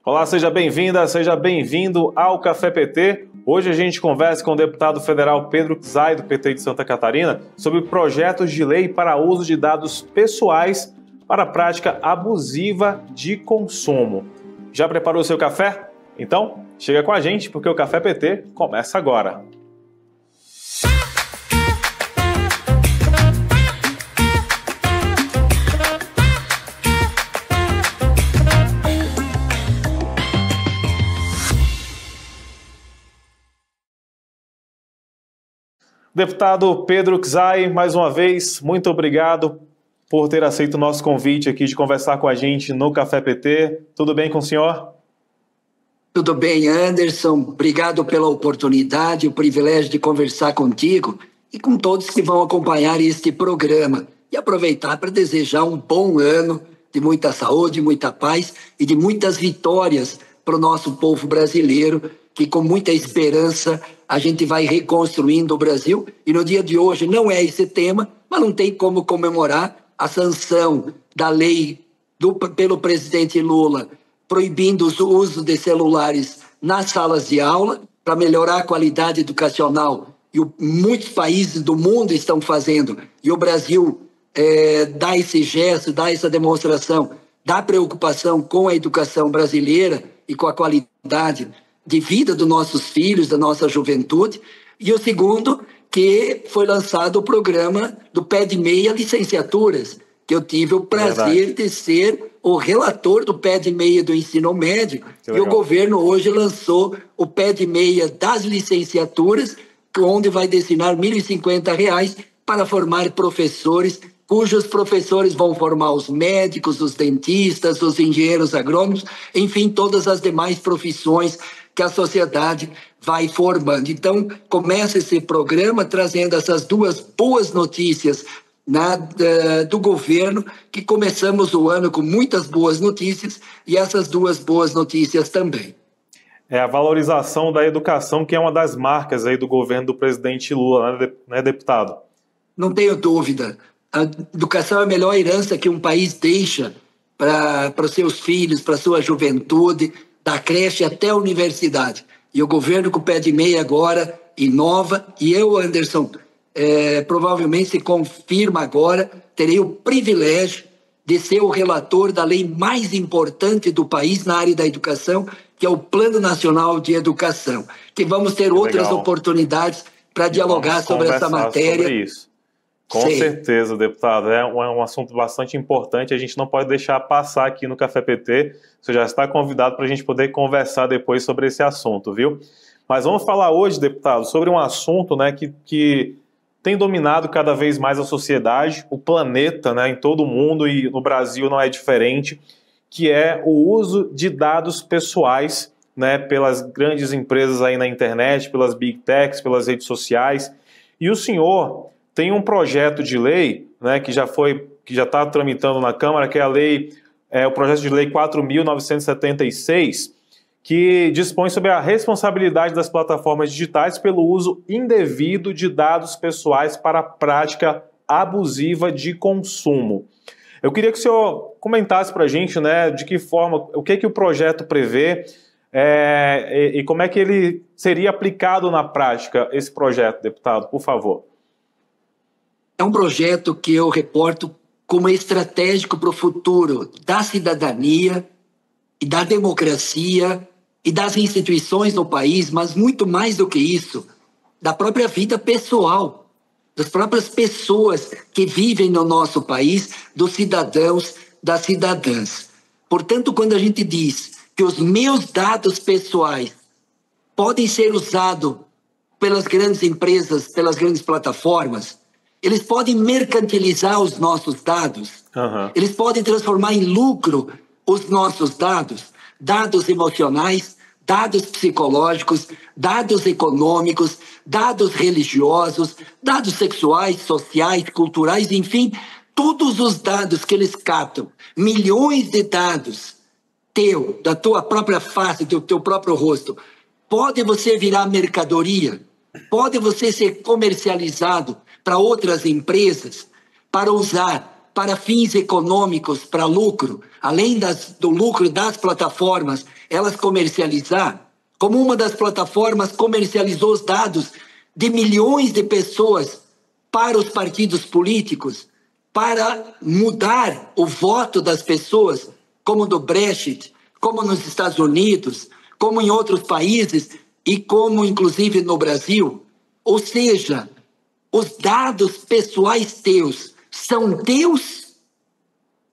Olá, seja bem-vinda, seja bem-vindo ao Café PT. Hoje a gente conversa com o deputado federal Pedro Czai, do PT de Santa Catarina, sobre projetos de lei para uso de dados pessoais para a prática abusiva de consumo. Já preparou o seu café? Então, chega com a gente, porque o Café PT começa agora. Deputado Pedro Czai, mais uma vez, muito obrigado por ter aceito o nosso convite aqui de conversar com a gente no Café PT. Tudo bem com o senhor? Tudo bem, Anderson. Obrigado pela oportunidade, o privilégio de conversar contigo e com todos que vão acompanhar este programa. E aproveitar para desejar um bom ano de muita saúde, muita paz e de muitas vitórias para o nosso povo brasileiro, que com muita esperança a gente vai reconstruindo o Brasil. E no dia de hoje não é esse tema, mas não tem como comemorar a sanção da lei pelo presidente Lula, proibindo o uso de celulares nas salas de aula, para melhorar a qualidade educacional. E muitos países do mundo estão fazendo. E o Brasil dá esse gesto, dá essa demonstração da preocupação com a educação brasileira e com a qualidade de vida dos nossos filhos, da nossa juventude. E o segundo, que foi lançado o programa do Pé de Meia Licenciaturas, que eu tive o prazer de ser o relator do Pé de Meia do ensino médio. E o governo hoje lançou o Pé de Meia das licenciaturas, onde vai destinar R$ 1.050 para formar professores, cujos professores vão formar os médicos, os dentistas, os engenheiros agrônomos, enfim, todas as demais profissões que a sociedade vai formando. Então, começa esse programa trazendo essas duas boas notícias do governo, que começamos o ano com muitas boas notícias, e essas duas boas notícias também. É a valorização da educação, que é uma das marcas aí do governo do presidente Lula, né, deputado? Não tenho dúvida. A educação é a melhor herança que um país deixa para os seus filhos, para a sua juventude, da creche até a universidade. E o governo com o Pé de Meia agora inova, e eu, Anderson, provavelmente se confirma agora, terei o privilégio de ser o relator da lei mais importante do país na área da educação, que é o Plano Nacional de Educação, que vamos ter outras oportunidades para dialogar sobre essa matéria. Sobre isso. Com certeza, deputado. É um assunto bastante importante, a gente não pode deixar passar aqui no Café PT. Você já está convidado para a gente poder conversar depois sobre esse assunto, viu? Mas vamos falar hoje, deputado, sobre um assunto, né, que tem dominado cada vez mais a sociedade, o planeta, né, em todo o mundo, e no Brasil não é diferente, que é o uso de dados pessoais, né, pelas grandes empresas aí na internet, pelas big techs, pelas redes sociais. E o senhor tem um projeto de lei, né, que já está tramitando na Câmara, que é o projeto de lei 4.976, que dispõe sobre a responsabilidade das plataformas digitais pelo uso indevido de dados pessoais para a prática abusiva de consumo. Eu queria que o senhor comentasse para a gente, né, de que forma, o que o projeto prevê e como é que ele seria aplicado na prática, esse projeto, deputado, por favor. É um projeto que eu reporto como estratégico para o futuro da cidadania e da democracia e das instituições no país, mas muito mais do que isso, da própria vida pessoal, das próprias pessoas que vivem no nosso país, dos cidadãos, das cidadãs. Portanto, quando a gente diz que os meus dados pessoais podem ser usados pelas grandes empresas, pelas grandes plataformas, eles podem mercantilizar os nossos dados, eles podem transformar em lucro os nossos dados, dados emocionais, dados psicológicos, dados econômicos, dados religiosos, dados sexuais, sociais, culturais, enfim, todos os dados que eles captam, milhões de dados da tua própria face, do teu próprio rosto, pode você virar mercadoria, pode você ser comercializado para outras empresas, para usar para fins econômicos, para lucro, além do lucro das plataformas, elas comercializar, como uma das plataformas comercializou os dados de milhões de pessoas para os partidos políticos, para mudar o voto das pessoas, como do Brexit, como nos Estados Unidos, como em outros países e como inclusive no Brasil. Ou seja, os dados pessoais teus são teus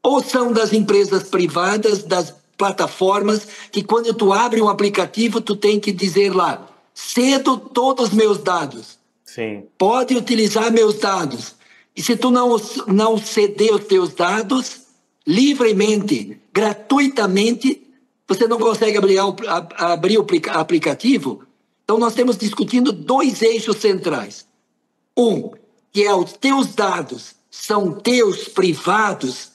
ou são das empresas privadas, das plataformas, que quando tu abre um aplicativo, tu tem que dizer lá, cedo todos os meus dados. Sim. Pode utilizar meus dados. E se tu não ceder os teus dados, livremente, gratuitamente, você não consegue abrir o aplicativo. Então, nós estamos discutindo 2 eixos centrais. Um, que é os teus dados são teus privados,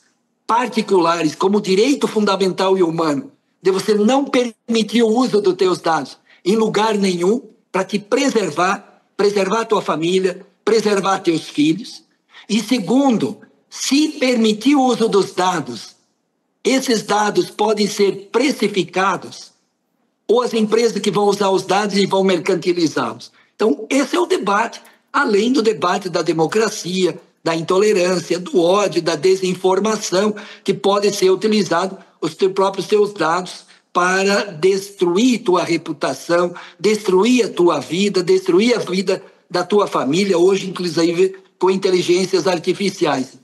particulares, como direito fundamental e humano, de você não permitir o uso dos teus dados em lugar nenhum para te preservar a tua família, preservar teus filhos. E segundo, se permitir o uso dos dados, esses dados podem ser precificados ou as empresas que vão usar os dados e vão mercantilizá-los. Então, esse é o debate, além do debate da democracia, da intolerância, do ódio, da desinformação, que pode ser utilizado os próprios teus dados para destruir tua reputação, destruir a tua vida, destruir a vida da tua família, hoje, inclusive, com inteligências artificiais.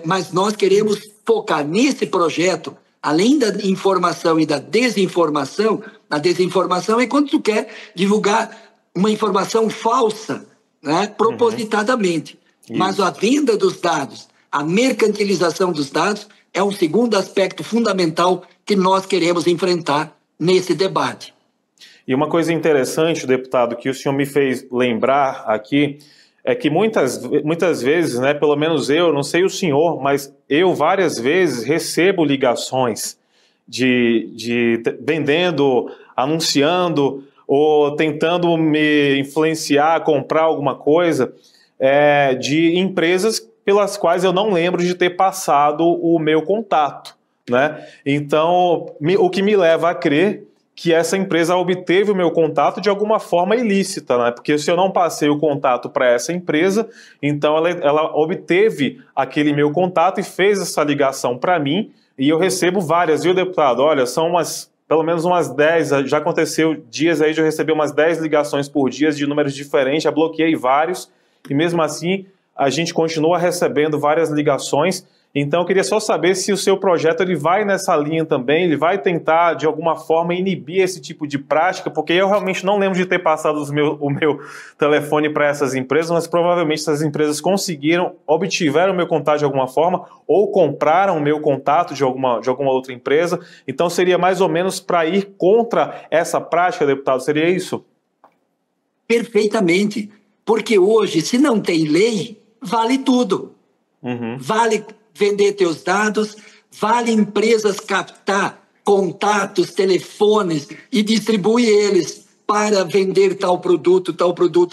Mas nós queremos focar nesse projeto, além da informação e da desinformação. A desinformação é quando tu quer divulgar uma informação falsa, né, propositadamente. Mas a venda dos dados, a mercantilização dos dados, é um segundo aspecto fundamental que nós queremos enfrentar nesse debate. E uma coisa interessante, deputado, que o senhor me fez lembrar aqui, é que muitas vezes, né, pelo menos eu, não sei o senhor, mas eu várias vezes recebo ligações de vendendo, anunciando ou tentando me influenciar a comprar alguma coisa de empresas pelas quais eu não lembro de ter passado o meu contato, né? Então, o que me leva a crer que essa empresa obteve o meu contato de alguma forma ilícita, né? Porque se eu não passei o contato para essa empresa, então ela obteve aquele meu contato e fez essa ligação para mim, e eu recebo várias, viu, deputado? Olha, são pelo menos umas 10, já aconteceu dias aí de eu receber umas 10 ligações por dia de números diferentes, já bloqueei vários, e mesmo assim a gente continua recebendo várias ligações. Então eu queria só saber se o seu projeto ele vai nessa linha também, ele vai tentar de alguma forma inibir esse tipo de prática, porque eu realmente não lembro de ter passado o meu telefone para essas empresas, mas provavelmente essas empresas obtiveram o meu contato de alguma forma ou compraram o meu contato de alguma outra empresa. Então seria mais ou menos para ir contra essa prática, deputado, seria isso? Perfeitamente, porque hoje, se não tem lei, vale tudo. Vale vender teus dados, vale empresas captar contatos, telefones e distribuir eles para vender tal produto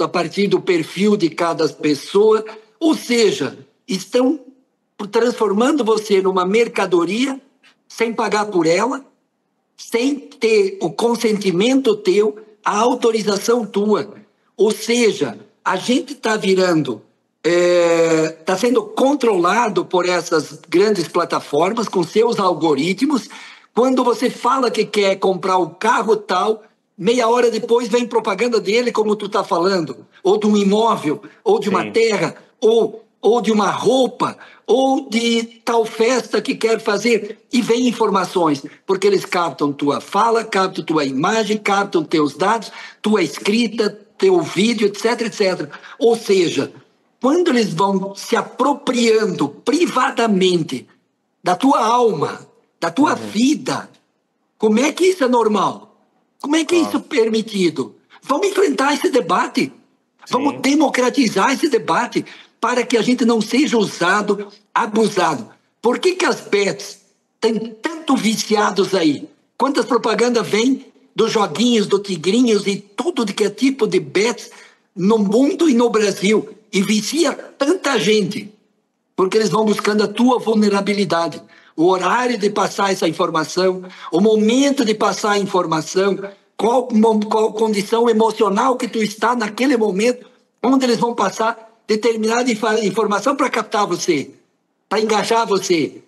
a partir do perfil de cada pessoa. Ou seja, estão transformando você numa mercadoria sem pagar por ela, sem ter o consentimento teu, a autorização tua. Ou seja, a gente está virando... está sendo controlado por essas grandes plataformas com seus algoritmos. Quando você fala que quer comprar o carro tal, meia hora depois vem propaganda dele, como tu está falando, ou de um imóvel, ou de uma terra, ou de uma roupa, ou de tal festa que quer fazer, e vem informações, porque eles captam tua fala, captam tua imagem, captam teus dados, tua escrita, teu vídeo, etc, etc. Ou seja, quando eles vão se apropriando privadamente da tua alma, da tua vida, como é que isso é normal? Como é que isso é permitido? Vamos enfrentar esse debate. Vamos democratizar esse debate para que a gente não seja usado, abusado. Por que as bets têm tanto viciados aí? Quantas propagandas vêm dos joguinhos, do tigrinhos e tudo de que é tipo de bets no mundo e no Brasil? E vicia tanta gente. porque eles vão buscando a tua vulnerabilidade, o horário de passar essa informação, o momento de passar a informação, qual condição emocional que tu está naquele momento, onde eles vão passar determinada informação para captar você, para engajar você,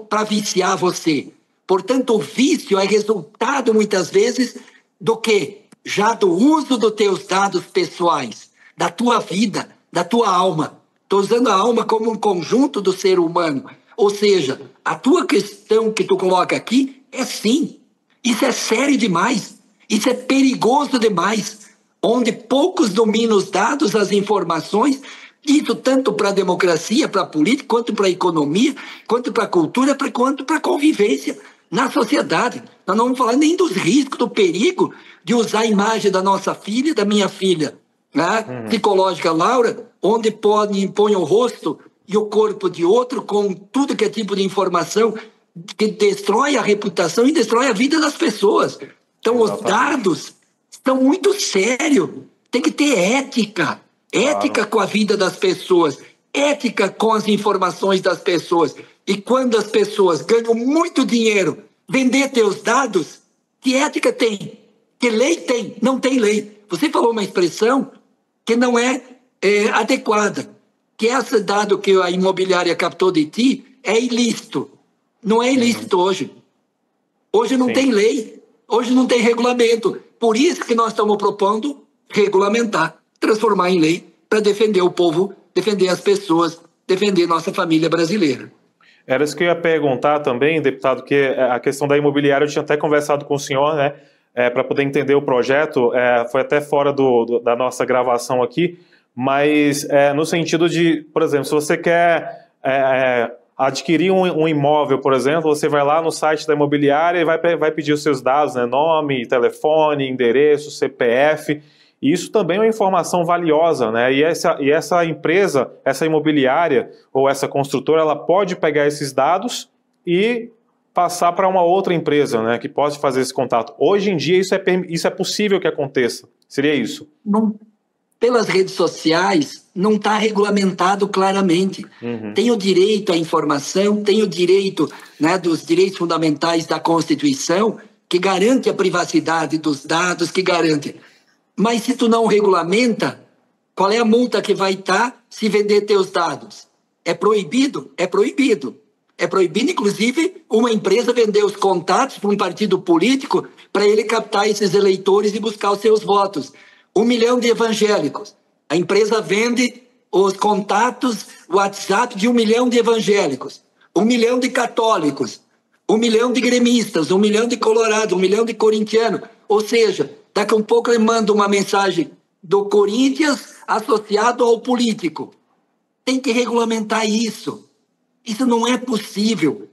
para viciar você. Portanto, o vício é resultado, muitas vezes, do quê? Já do uso dos teus dados pessoais, da tua vida, da tua alma. Estou usando a alma como um conjunto do ser humano. Ou seja, a tua questão que tu coloca aqui é sim. Isso é sério demais. Isso é perigoso demais. Onde poucos dominam os dados, as informações, isso tanto para a democracia, para a política, quanto para a economia, quanto para a cultura, quanto para a convivência na sociedade. Nós não vamos falar nem dos riscos, do perigo de usar a imagem da nossa filha, da minha filha, né? Psicológica Laura, onde põe o rosto e o corpo de outro com tudo que é tipo de informação que destrói a reputação e destrói a vida das pessoas. Então, os dados estão muito sérios. Tem que ter ética. Ética com a vida das pessoas. Ética com as informações das pessoas. E quando as pessoas ganham muito dinheiro, vender teus dados, que ética tem? Que lei tem? Não tem lei. Você falou uma expressão que não é adequada. Que esse dado que a imobiliária captou de ti é ilícito. Não é ilícito hoje. Hoje não tem lei. Hoje não tem regulamento. Por isso que nós estamos propondo regulamentar, transformar em lei, para defender o povo, defender as pessoas, defender nossa família brasileira. Era isso que eu ia perguntar também, deputado, que a questão da imobiliária, eu tinha até conversado com o senhor, né, para poder entender o projeto, foi até fora da nossa gravação aqui, mas no sentido de, por exemplo, se você quer adquirir um imóvel, por exemplo, você vai lá no site da imobiliária e vai pedir os seus dados, né, nome, telefone, endereço, CPF. E isso também é uma informação valiosa, né? E essa empresa, essa imobiliária ou essa construtora, ela pode pegar esses dados e passar para uma outra empresa, né, que pode fazer esse contato. Hoje em dia isso é possível que aconteça. Seria isso? Não, pelas redes sociais não está regulamentado claramente. Tem o direito à informação, tem o direito, né, dos direitos fundamentais da Constituição, que garante a privacidade dos dados, que garante. Mas se tu não regulamenta, qual é a multa que vai estar se vender teus dados? É proibido? É proibido. É proibido, inclusive, uma empresa vender os contatos para um partido político para ele captar esses eleitores e buscar os seus votos. 1 milhão de evangélicos. A empresa vende os contatos WhatsApp de 1 milhão de evangélicos, 1 milhão de católicos, 1 milhão de gremistas, 1 milhão de colorados, 1 milhão de corintianos. Ou seja, daqui a um pouco ele manda uma mensagem do Corinthians associado ao político. Tem que regulamentar isso. Isso não é possível.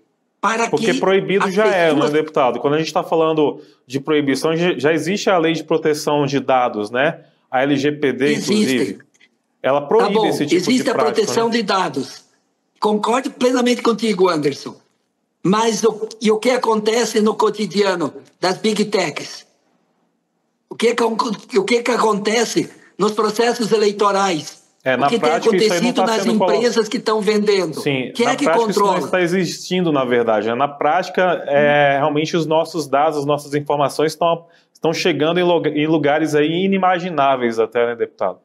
Porque proibido já pessoas... né, deputado? Quando a gente está falando de proibição, já existe a lei de proteção de dados, né? A LGPD, inclusive. Ela proíbe esse tipo de prática. Existe a proteção de dados. Concordo plenamente contigo, Anderson. Mas o que acontece no cotidiano das Big Techs? O que acontece nos processos eleitorais? Na o que prática, tem acontecido nas empresas que estão vendendo? Sim, quem é que controla? Isso não está existindo, na verdade. Na prática, realmente os nossos dados, as nossas informações estão chegando em lugares aí inimagináveis até, né, deputado?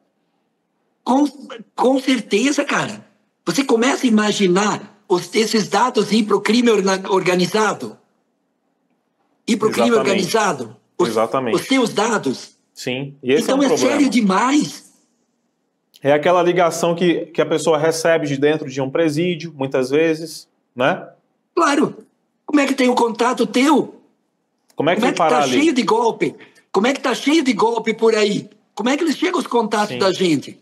Com certeza, cara. Você começa a imaginar esses dados ir para o crime organizado? Ir para o crime organizado? Exatamente. Os seus dados? Sim. E esse então é um problema. Sério demais. É aquela ligação que a pessoa recebe de dentro de um presídio, muitas vezes, né? Claro. Como é que tem o contato teu? Como é que tá ali? Cheio de golpe? Como é que tá cheio de golpe por aí? Como é que eles chegam os contatos da gente?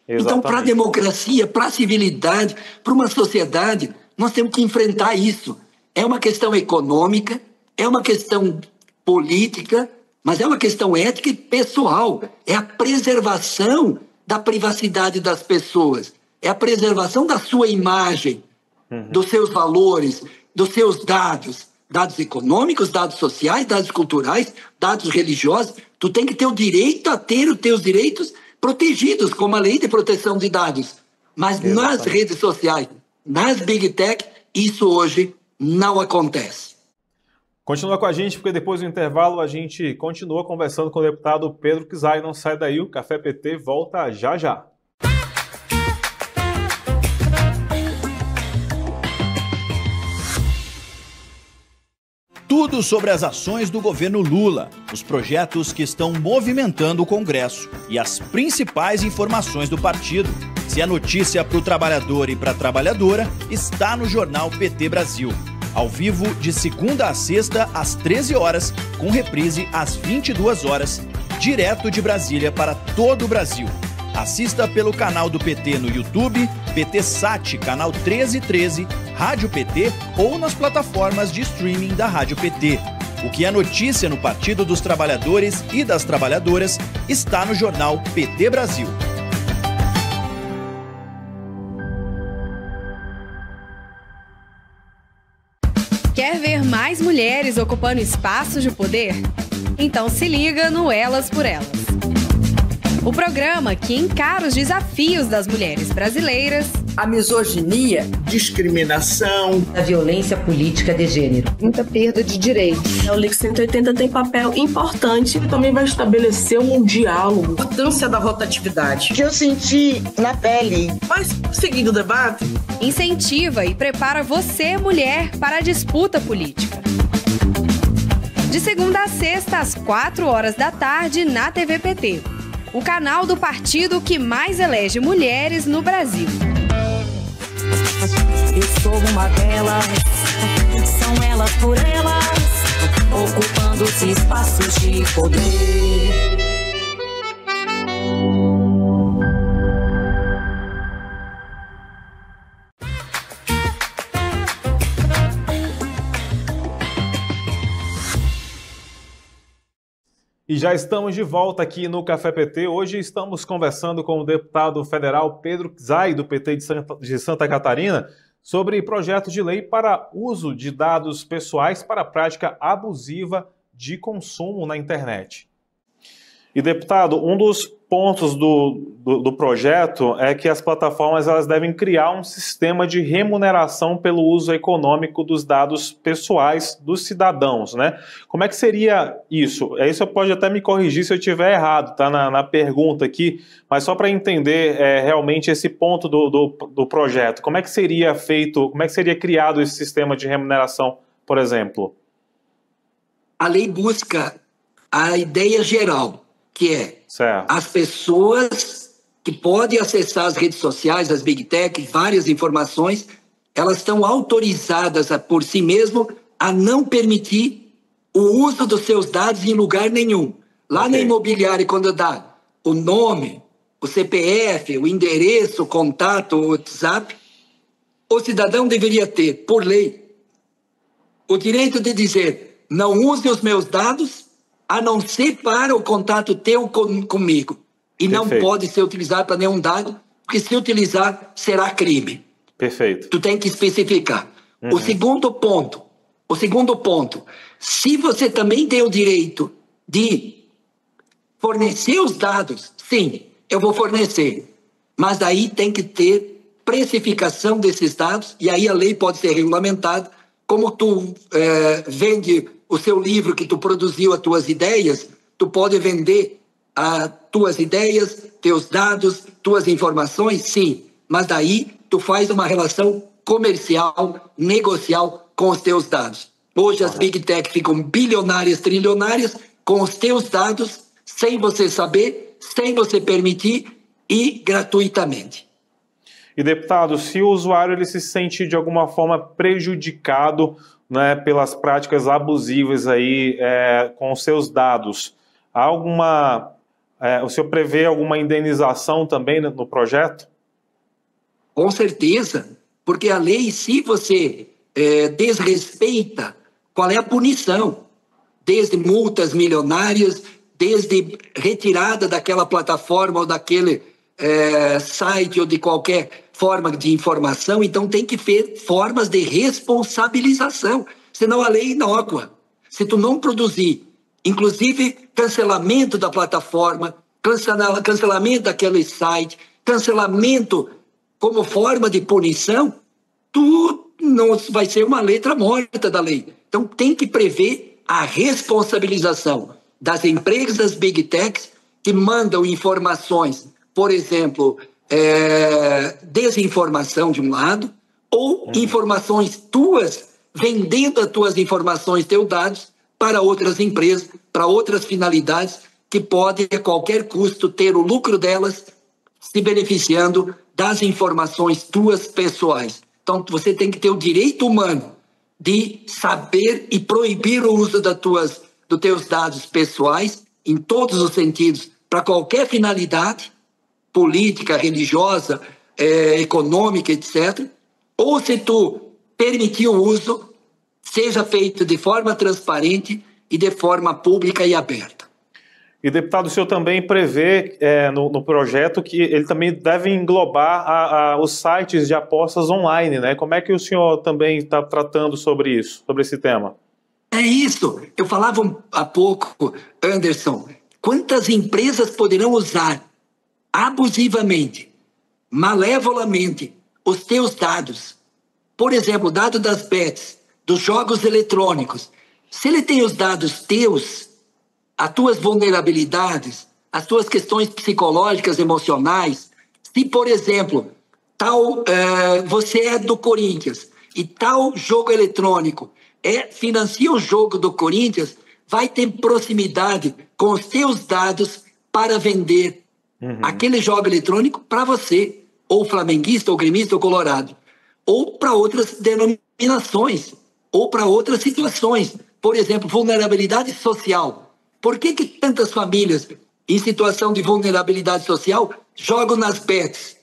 Exatamente. Então, para a democracia, para a civilidade, para uma sociedade, nós temos que enfrentar isso. É uma questão econômica, é uma questão política, mas é uma questão ética e pessoal. É a preservação da privacidade das pessoas. É a preservação da sua imagem, dos seus valores, dos seus dados. Dados econômicos, dados sociais, dados culturais, dados religiosos. Tu tem que ter o direito a ter os teus direitos protegidos, como a lei de proteção de dados. Mas nas redes sociais, nas Big Tech, isso hoje não acontece. Continua com a gente, porque depois do intervalo a gente continua conversando com o deputado Pedro Kizai. Não sai daí, o Café PT volta já já. Tudo sobre as ações do governo Lula, os projetos que estão movimentando o Congresso e as principais informações do partido. Se é notícia para o trabalhador e para a trabalhadora, está no Jornal PT Brasil. Ao vivo, de segunda a sexta, às 13 horas, com reprise às 22 horas, direto de Brasília para todo o Brasil. Assista pelo canal do PT no YouTube, PT Sat, canal 1313, Rádio PT ou nas plataformas de streaming da Rádio PT. O que é notícia no Partido dos Trabalhadores e das Trabalhadoras está no Jornal PT Brasil. Quer ver mais mulheres ocupando espaços de poder? Então se liga no Elas por Elas. O programa que encara os desafios das mulheres brasileiras, a misoginia, discriminação, a violência política de gênero, muita perda de direitos. O LIC 180 tem papel importante, também vai estabelecer um diálogo. A importância da rotatividade. Que eu senti na pele. Mas, seguindo o debate, incentiva e prepara você, mulher, para a disputa política. De segunda a sexta, às 4 horas da tarde, na TV PT. O canal do partido que mais elege mulheres no Brasil. Eu sou uma delas, são elas por elas, ocupando os espaços de poder. E já estamos de volta aqui no Café PT. Hoje estamos conversando com o deputado federal Pedro Kizai, do PT de Santa Catarina, sobre projeto de lei para uso de dados pessoais para prática abusiva de consumo na internet. E, deputado, um dos pontos do projeto é que as plataformas elas devem criar um sistema de remuneração pelo uso econômico dos dados pessoais dos cidadãos, né? Como é que seria isso? Aí você pode até me corrigir se eu estiver errado, tá? Na pergunta aqui, mas só para entender realmente esse ponto do projeto. Como é que seria feito, como é que seria criado esse sistema de remuneração, por exemplo? A lei busca a ideia geral, que é certo. As pessoas que podem acessar as redes sociais, as Big Tech, várias informações, elas estão autorizadas por si mesmo a não permitir o uso dos seus dados em lugar nenhum. Lá na imobiliária, quando dá o nome, o CPF, o endereço, o contato, o WhatsApp, o cidadão deveria ter, por lei, o direito de dizer: não use os meus dados a não ser para o contato teu comigo. E não pode ser utilizado para nenhum dado, porque se utilizar, será crime. Perfeito. Tu tem que especificar. O segundo ponto, se você também tem o direito de fornecer os dados, sim, eu vou fornecer. Mas aí tem que ter precificação desses dados, e aí a lei pode ser regulamentada. Como tu vende o seu livro que tu produziu, as tuas ideias, tu pode vender as tuas ideias, teus dados, tuas informações, sim. Mas daí tu faz uma relação comercial, negocial com os teus dados. Hoje as Big Tech ficam bilionárias, trilionárias com os teus dados, sem você saber, sem você permitir e gratuitamente. E, deputado, se o usuário ele se sente de alguma forma prejudicado, né, pelas práticas abusivas aí, com os seus dados, há o senhor prevê alguma indenização também no projeto? Com certeza, porque a lei, se você desrespeita, qual é a punição? Desde multas milionárias, desde retirada daquela plataforma ou daquele site ou de qualquer forma de informação. Então tem que ter formas de responsabilização, senão a lei é inócua. Se tu não produzir, inclusive cancelamento da plataforma, cancelamento daquele site, cancelamento como forma de punição, não vai ser uma letra morta da lei. Então, tem que prever a responsabilização das empresas Big Techs que mandam informações, por exemplo, desinformação de um lado, ou informações tuas, vendendo as tuas informações, teus dados, para outras empresas, para outras finalidades, que podem, a qualquer custo, ter o lucro delas se beneficiando das informações tuas pessoais. Então, você tem que ter o direito humano de saber e proibir o uso dos teus dados pessoais, em todos os sentidos, para qualquer finalidade, política, religiosa, econômica, etc. Ou se tu permitir o uso, seja feito de forma transparente e de forma pública e aberta. E, deputado, o senhor também prevê no projeto que ele também deve englobar os sites de apostas online, né? Como é que o senhor também está tratando sobre isso, sobre esse tema? É isso. Eu falava há pouco, Anderson, quantas empresas poderão usar abusivamente, malevolamente, os teus dados? Por exemplo, o dado das bets, dos jogos eletrônicos. Se ele tem os dados teus, as tuas vulnerabilidades, as tuas questões psicológicas, emocionais, se, por exemplo, você é do Corinthians e tal jogo eletrônico financia o jogo do Corinthians, vai ter proximidade com os teus dados para vender aquele jogo eletrônico para você, ou flamenguista, ou gremista, ou colorado, ou para outras denominações, ou para outras situações. Por exemplo, vulnerabilidade social. Por que tantas famílias em situação de vulnerabilidade social jogam nas bets?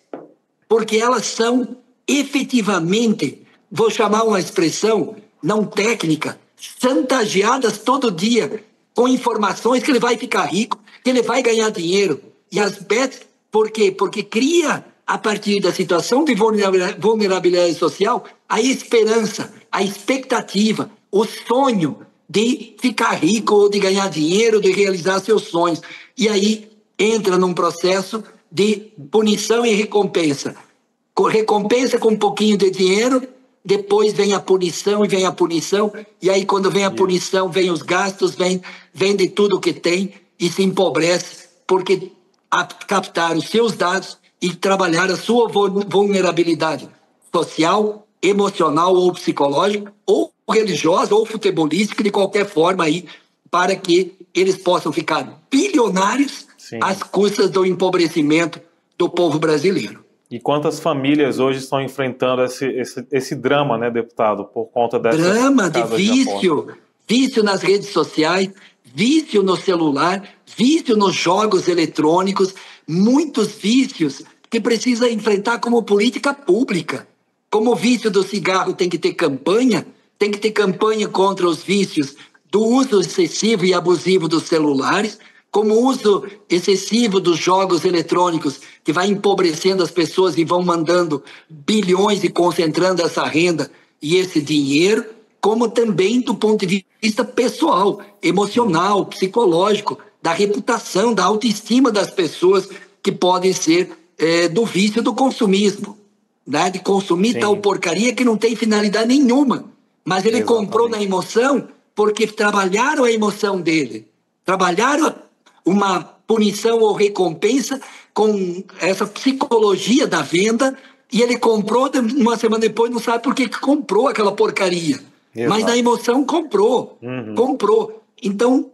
Porque elas são efetivamente, vou chamar uma expressão não técnica, chantageadas todo dia com informações que ele vai ficar rico, que ele vai ganhar dinheiro. E as bets, por quê? Porque cria, a partir da situação de vulnerabilidade social, a esperança, a expectativa, o sonho de ficar rico, ou de ganhar dinheiro, de realizar seus sonhos. E aí entra num processo de punição e recompensa. Recompensa com um pouquinho de dinheiro, depois vem a punição, e aí quando vem a punição, vem os gastos, vem de tudo que tem e se empobrece, porque captar os seus dados e trabalhar a sua vulnerabilidade social, emocional ou psicológica, ou religiosa, ou futebolística, de qualquer forma aí, para que eles possam ficar bilionários às custas do empobrecimento do povo brasileiro. E quantas famílias hoje estão enfrentando esse drama, né, deputado, por conta dessa drama de vício nas redes sociais, vício no celular, vício nos jogos eletrônicos, muitos vícios que precisa enfrentar como política pública. Como o vício do cigarro tem que ter campanha contra os vícios do uso excessivo e abusivo dos celulares, como o uso excessivo dos jogos eletrônicos, que vai empobrecendo as pessoas e vão mandando bilhões e concentrando essa renda e esse dinheiro, como também do ponto de vista pessoal, emocional, psicológico, da reputação, da autoestima das pessoas, que podem ser do vício do consumismo, né? De consumir tal porcaria que não tem finalidade nenhuma, mas ele comprou na emoção porque trabalharam a emoção dele, trabalharam uma punição ou recompensa com essa psicologia da venda, e ele comprou, uma semana depois não sabe por que comprou aquela porcaria. Mas na emoção comprou. Então,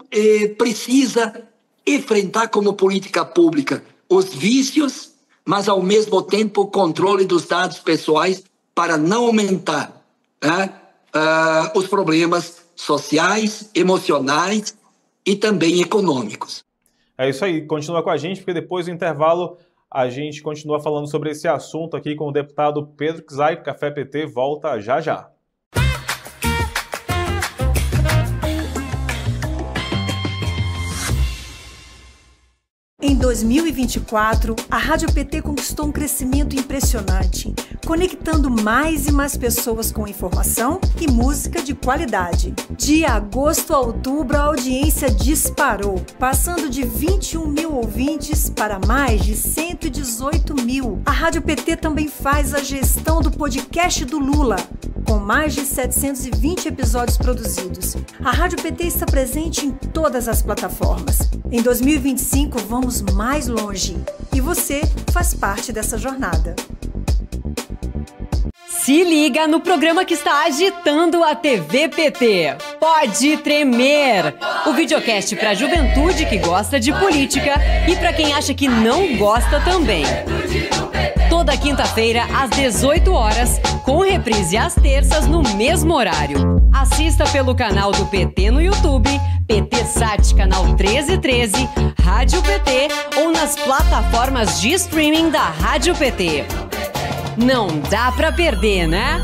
precisa enfrentar como política pública os vícios, mas ao mesmo tempo o controle dos dados pessoais para não aumentar os problemas sociais, emocionais e também econômicos. É isso aí, continua com a gente, porque depois do intervalo a gente continua falando sobre esse assunto aqui com o deputado Pedro Czai. Café PT volta já já. Em 2024, a Rádio PT conquistou um crescimento impressionante, conectando mais e mais pessoas com informação e música de qualidade. De agosto a outubro, a audiência disparou, passando de 21 mil ouvintes para mais de 118 mil. A Rádio PT também faz a gestão do podcast do Lula, com mais de 720 episódios produzidos. A Rádio PT está presente em todas as plataformas. Em 2025, vamos mais longe. E você faz parte dessa jornada. Se liga no programa que está agitando a TV PT. Pode Tremer! O videocast para a juventude que gosta de política e para quem acha que não gosta também. Toda quinta-feira, às 18 horas, com reprise às terças no mesmo horário. Assista pelo canal do PT no YouTube, PT Sat, canal 1313, Rádio PT ou nas plataformas de streaming da Rádio PT. Não dá pra perder, né?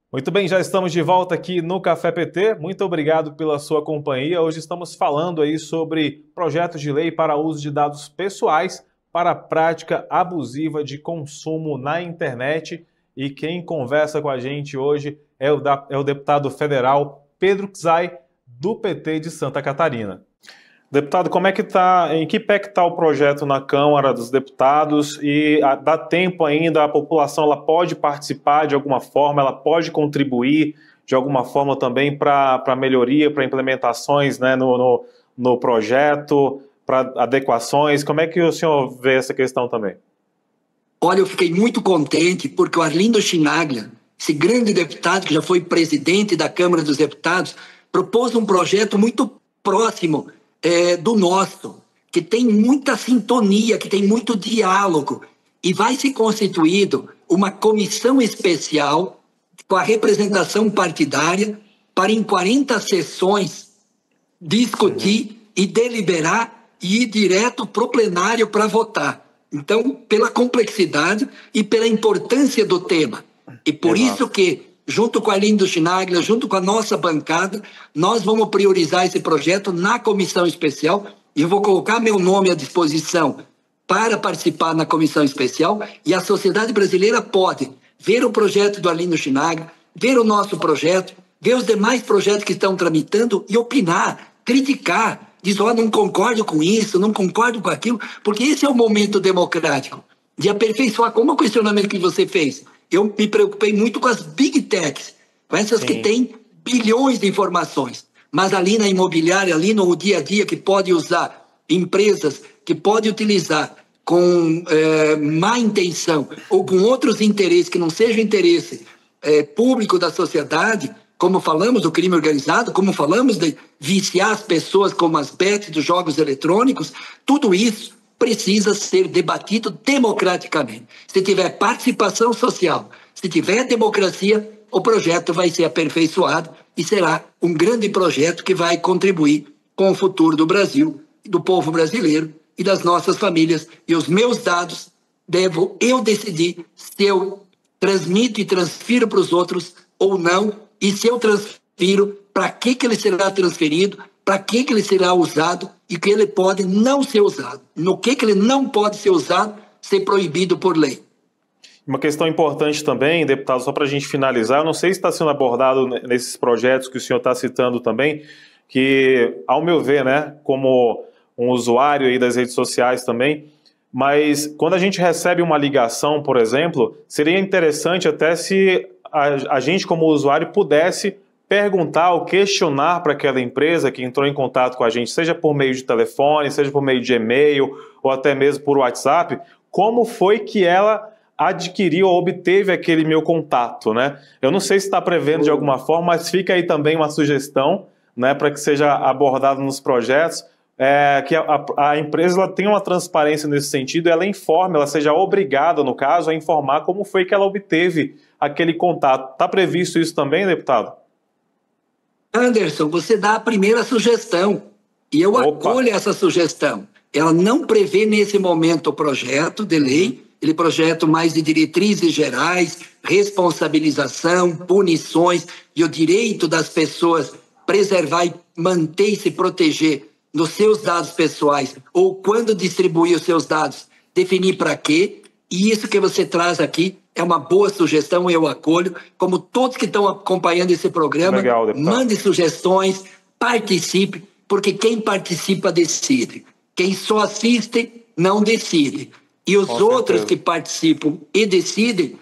Muito bem, já estamos de volta aqui no Café PT. Muito obrigado pela sua companhia. Hoje estamos falando aí sobre projetos de lei para uso de dados pessoais para a prática abusiva de consumo na internet. E quem conversa com a gente hoje é o deputado federal Pedro Czai, do PT de Santa Catarina. Deputado, como é que está, em que pé que está o projeto na Câmara dos Deputados e dá tempo ainda, a população ela pode participar de alguma forma, ela pode contribuir de alguma forma também para melhoria, para implementações, né, no projeto, para adequações? Como é que o senhor vê essa questão também? Olha, eu fiquei muito contente porque o Arlindo Chinaglia, esse grande deputado que já foi presidente da Câmara dos Deputados, propôs um projeto muito próximo do nosso, que tem muita sintonia, que tem muito diálogo, e vai se constituído uma comissão especial com a representação partidária para em 40 sessões discutir e deliberar e ir direto para o plenário para votar. Então, pela complexidade e pela importância do tema. E por isso que, junto com a Arlindo Chinaglia, junto com a nossa bancada, nós vamos priorizar esse projeto na comissão especial e eu vou colocar meu nome à disposição para participar na comissão especial, e a sociedade brasileira pode ver o projeto do Arlindo Chinaglia, ver o nosso projeto, ver os demais projetos que estão tramitando e opinar, criticar, diz, não concordo com isso, não concordo com aquilo, porque esse é o momento democrático de aperfeiçoar. Como o questionamento que você fez, eu me preocupei muito com as big techs, com essas que têm bilhões de informações, mas ali na imobiliária, ali no dia a dia, que pode usar, empresas que pode utilizar com má intenção ou com outros interesses que não seja interesse público da sociedade, como falamos do crime organizado, como falamos de viciar as pessoas como as bets dos jogos eletrônicos, tudo isso precisa ser debatido democraticamente. Se tiver participação social, se tiver democracia, o projeto vai ser aperfeiçoado e será um grande projeto que vai contribuir com o futuro do Brasil, do povo brasileiro e das nossas famílias. E os meus dados, devo eu decidir se eu transmito e transfiro para os outros ou não, e se eu transfiro, para que ele será transferido, para que ele será usado e que ele pode não ser usado. No que ele não pode ser usado, ser proibido por lei. Uma questão importante também, deputado, só para a gente finalizar, eu não sei se está sendo abordado nesses projetos que o senhor está citando também, que, ao meu ver, né, como um usuário aí das redes sociais também, mas quando a gente recebe uma ligação, por exemplo, seria interessante até se a gente, como usuário, pudesse perguntar ou questionar para aquela empresa que entrou em contato com a gente, seja por meio de telefone, seja por meio de e-mail ou até mesmo por WhatsApp, como foi que ela adquiriu ou obteve aquele meu contato, né? Eu não sei se está prevendo de alguma forma, mas fica aí também uma sugestão, né, para que seja abordado nos projetos, que a empresa ela tenha uma transparência nesse sentido, ela informe, ela seja obrigada, no caso, a informar como foi que ela obteve aquele contato. Está previsto isso também, deputado? Anderson, você dá a primeira sugestão e eu acolho essa sugestão. Ela não prevê nesse momento o projeto de lei, ele projeta mais de diretrizes gerais, responsabilização, punições e o direito das pessoas preservar e manter e se proteger nos seus dados pessoais ou quando distribuir os seus dados, definir para quê. E isso que você traz aqui é uma boa sugestão, eu acolho. Como todos que estão acompanhando esse programa, mande sugestões, participe, porque quem participa decide. Quem só assiste não decide. E os outros que participam e decidem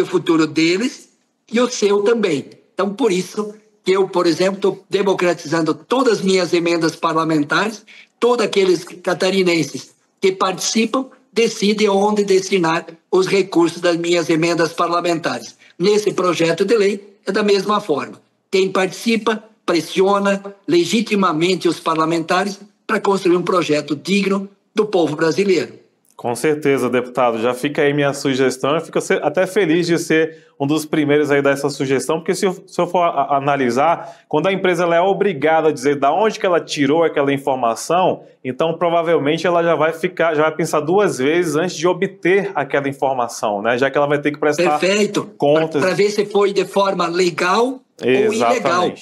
o futuro deles e o seu também. Então, por isso que eu, por exemplo, estou democratizando todas as minhas emendas parlamentares, todos aqueles catarinenses que participam decidem onde destinar os recursos das minhas emendas parlamentares. Nesse projeto de lei, é da mesma forma. Quem participa pressiona legitimamente os parlamentares para construir um projeto digno do povo brasileiro. Com certeza, deputado. Já fica aí minha sugestão. Eu fico até feliz de ser um dos primeiros aí dessa sugestão, porque se eu for analisar, quando a empresa ela é obrigada a dizer de onde que ela tirou aquela informação, então provavelmente ela já vai pensar duas vezes antes de obter aquela informação, né? Já que ela vai ter que prestar contas. Para ver se foi de forma legal ou ilegal.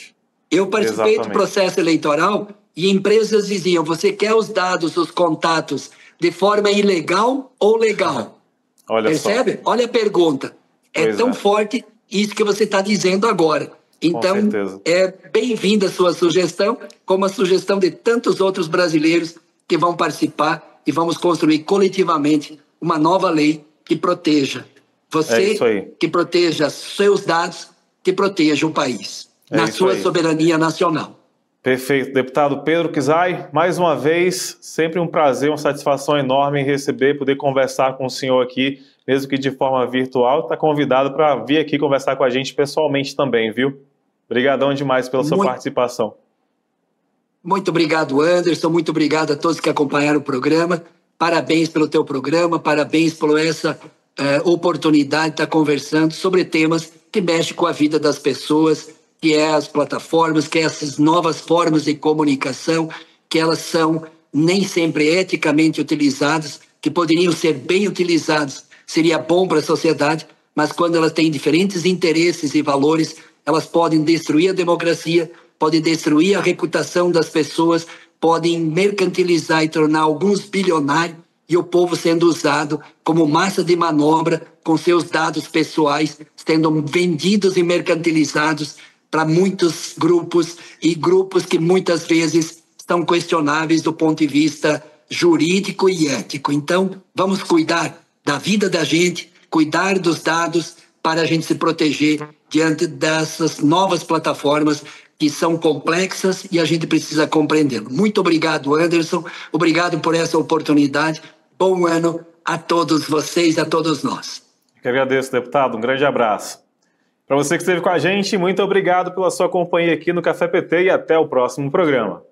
Eu participei do processo eleitoral e empresas diziam, você quer os dados, os contatos de forma ilegal ou legal? Percebe? Só. Olha a pergunta. É tão forte isso que você está dizendo agora. Então, é bem-vinda a sua sugestão, como a sugestão de tantos outros brasileiros que vão participar e vamos construir coletivamente uma nova lei que proteja você, que proteja seus dados, que proteja o país na sua soberania nacional. Perfeito. Deputado Pedro Kizai, mais uma vez, sempre um prazer, uma satisfação enorme em receber, poder conversar com o senhor aqui, mesmo que de forma virtual. Está convidado para vir aqui conversar com a gente pessoalmente também, viu? Obrigadão demais pela sua participação. Muito obrigado, Anderson. Muito obrigado a todos que acompanharam o programa. Parabéns pelo teu programa, parabéns por essa oportunidade de estar conversando sobre temas que mexem com a vida das pessoas, que é as plataformas, que é essas novas formas de comunicação, que elas são nem sempre eticamente utilizadas, que poderiam ser bem utilizadas, seria bom para a sociedade, mas quando elas têm diferentes interesses e valores, elas podem destruir a democracia, podem destruir a reputação das pessoas, podem mercantilizar e tornar alguns bilionários e o povo sendo usado como massa de manobra, com seus dados pessoais sendo vendidos e mercantilizados para muitos grupos, e grupos que muitas vezes são questionáveis do ponto de vista jurídico e ético. Então, vamos cuidar da vida da gente, cuidar dos dados para a gente se proteger diante dessas novas plataformas que são complexas e a gente precisa compreendê-lo. Muito obrigado, Anderson. Obrigado por essa oportunidade. Bom ano a todos vocês, a todos nós. Eu que agradeço, deputado. Um grande abraço. Para você que esteve com a gente, muito obrigado pela sua companhia aqui no Café PT e até o próximo programa.